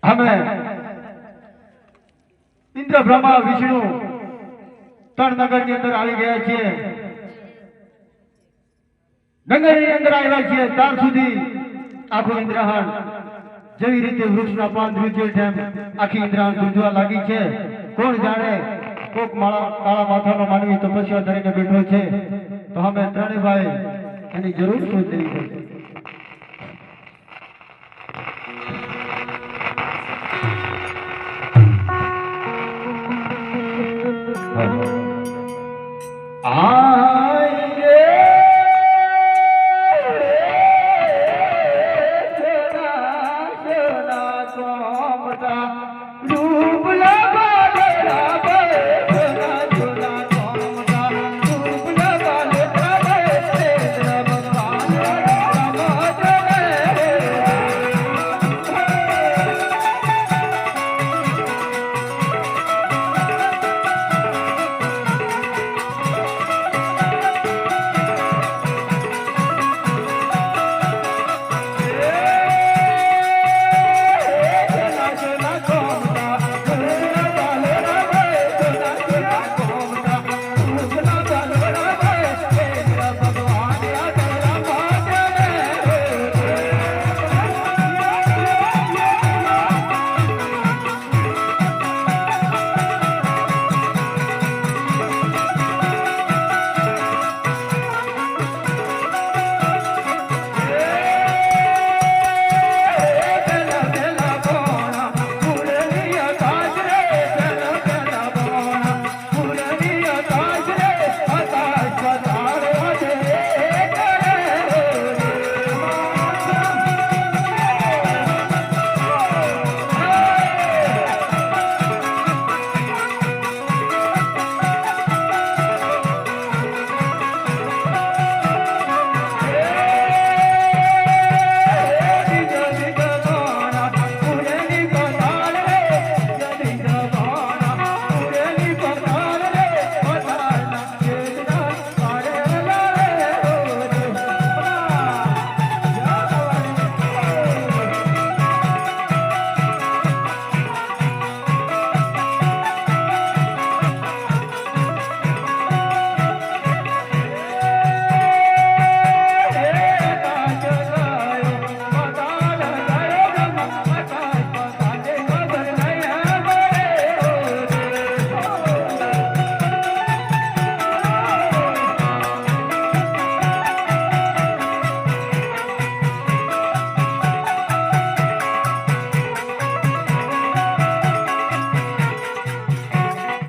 અમે ઇન્દ્ર બ્રહ્મા વિષ્ણુ ત્રણ નગર ની અંદર આવી ગયા છીએ. નગર ની અંદર આવ્યા છીએ ત્યાર સુધી આખું ઇન્દ્રહાણ જેવી રીતે વૃક્ષના પાન ધ્રુજે તેમ આખી ઇન્દ્રહાણ ધ્રુજવા લાગી છે. કોણ જાણે કોક માળા કાળા માથાનો માનવી તપસ્યા ધરીને બેઠો છે, તો અમે ત્રણેય ભાઈ એની જરૂર શોધ લેવી પડશે. Hello.